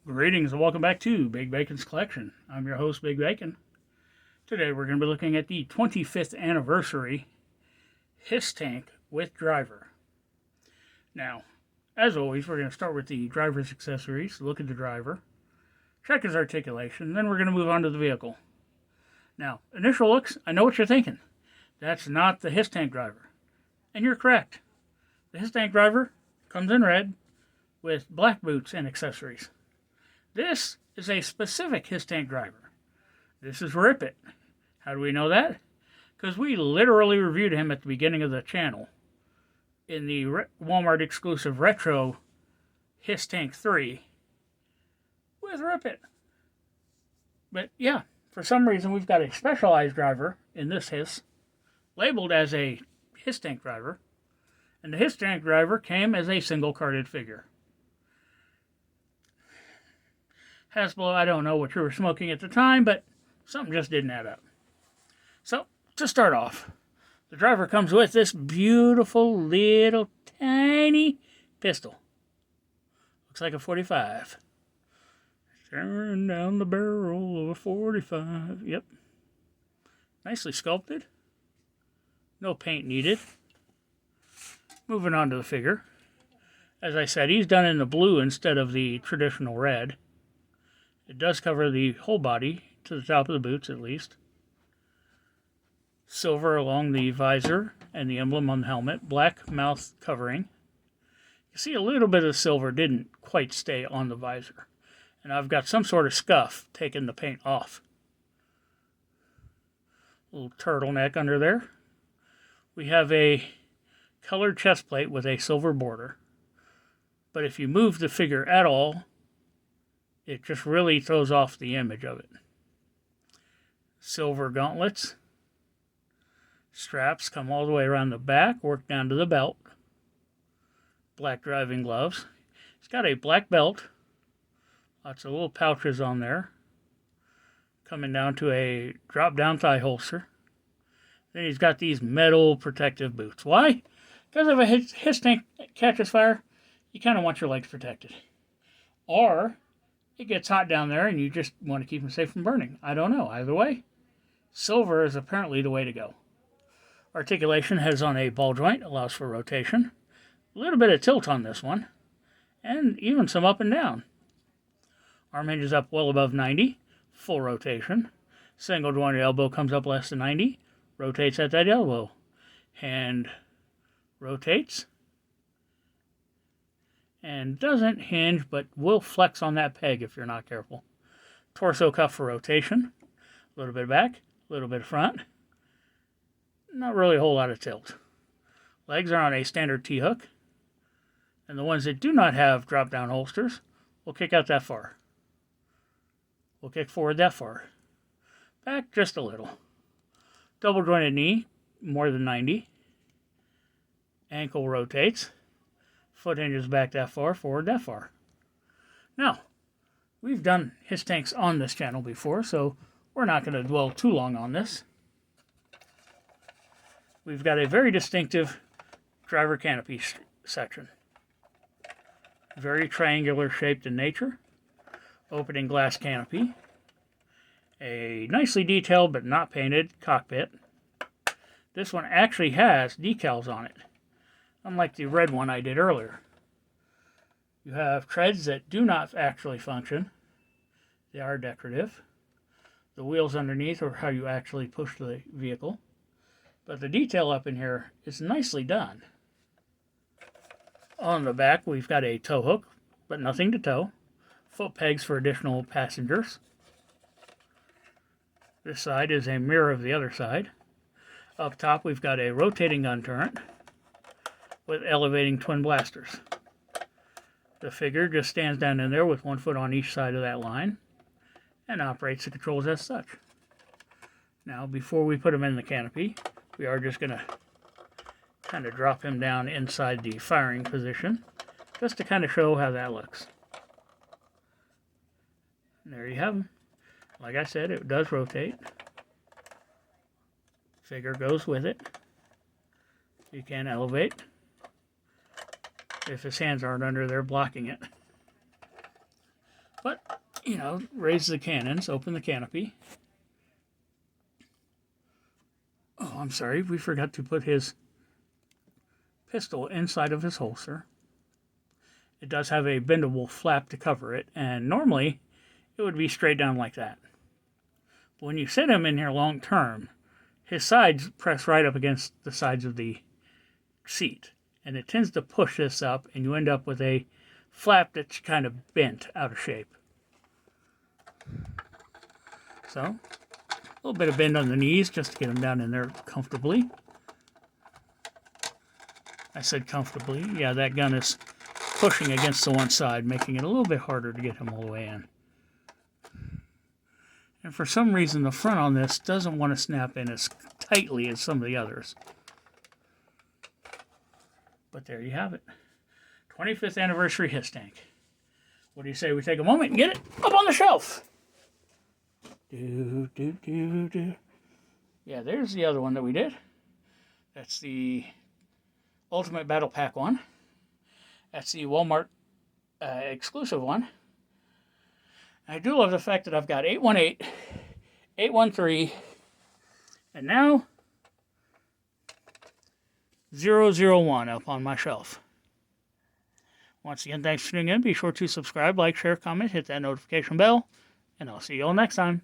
Greetings and welcome back to Big Bacon's Collection. I'm your host, Big Bacon. Today we're going to be looking at the 25th anniversary HISS tank with driver. Now, as always, we're going to start with the driver's accessories, look at the driver, check his articulation, then we're going to move on to the vehicle. Now, initial looks, I know what you're thinking. That's not the HISS tank driver. And you're correct. The HISS tank driver comes in red with black boots and accessories. This is a specific HISS tank driver. This is Rip It. How do we know that? Because we literally reviewed him at the beginning of the channel in the Walmart exclusive Retro HISS Tank 3 with Rip It. But yeah, for some reason we've got a specialized driver in this HISS labeled as a HISS tank driver, and the HISS tank driver came as a single carded figure. Hasbro, I don't know what you were smoking at the time, but something just didn't add up. So, to start off, the driver comes with this beautiful little tiny pistol. Looks like a 45. Staring down the barrel of a 45. Yep. Nicely sculpted. No paint needed. Moving on to the figure. As I said, he's done in the blue instead of the traditional red. It does cover the whole body, to the top of the boots at least. Silver along the visor and the emblem on the helmet. Black mouth covering. You see a little bit of silver didn't quite stay on the visor. And I've got some sort of scuff taking the paint off. Little turtleneck under there. We have a colored chest plate with a silver border. But if you move the figure at all, it just really throws off the image of it. Silver gauntlets. Straps come all the way around the back, work down to the belt. Black driving gloves. It's got a black belt. Lots of little pouches on there. Coming down to a drop-down thigh holster. Then he's got these metal protective boots. Why? Because if a HISS tank catches fire, you kind of want your legs protected. Or it gets hot down there and you just want to keep them safe from burning. I don't know. Either way, silver is apparently the way to go. Articulation has on a ball joint, allows for rotation. A little bit of tilt on this one, and even some up and down. Arm hinges up well above 90, full rotation. Single jointed elbow comes up less than 90, rotates at that elbow. Hand rotates. And doesn't hinge, but will flex on that peg if you're not careful. Torso cuff for rotation. A little bit back, a little bit front. Not really a whole lot of tilt. Legs are on a standard T-hook. And the ones that do not have drop-down holsters will kick out that far. Will kick forward that far. Back just a little. Double jointed knee, more than 90. Ankle rotates. Foot hinges back that far, forward that far. Now, we've done HISS tanks on this channel before, so we're not going to dwell too long on this. We've got a very distinctive driver canopy section. Very triangular shaped in nature. Opening glass canopy. A nicely detailed but not painted cockpit. This one actually has decals on it, unlike the red one I did earlier. You have treads that do not actually function. They are decorative. The wheels underneath are how you actually push the vehicle. But the detail up in here is nicely done. On the back, we've got a tow hook, but nothing to tow. Foot pegs for additional passengers. This side is a mirror of the other side. Up top, we've got a rotating gun turret with elevating twin blasters. The figure just stands down in there with one foot on each side of that line and operates the controls as such. Now, before we put him in the canopy, we are just going to kind of drop him down inside the firing position just to kind of show how that looks. And there you have him. Like I said, it does rotate. Figure goes with it. You can elevate. if his hands aren't under there blocking it. But, you know, raise the cannons, open the canopy. Oh, I'm sorry, we forgot to put his pistol inside of his holster. It does have a bendable flap to cover it, and normally it would be straight down like that. But when you sit him in here long term, his sides press right up against the sides of the seat, and it tends to push this up, and you end up with a flap that's kind of bent out of shape. So, a little bit of bend on the knees just to get him down in there comfortably. I said comfortably. Yeah, that gun is pushing against the one side, making it a little bit harder to get him all the way in. And for some reason, the front on this doesn't want to snap in as tightly as some of the others. But there you have it. 25th anniversary HISS tank. What do you say we take a moment and get it up on the shelf? Yeah, there's the other one that we did. That's the Ultimate Battle Pack one. That's the Walmart exclusive one. I do love the fact that I've got 818, 813, and now 001 up on my shelf. Once again, thanks for tuning in. Be sure to subscribe, like, share, comment, hit that notification bell, and I'll see you all next time.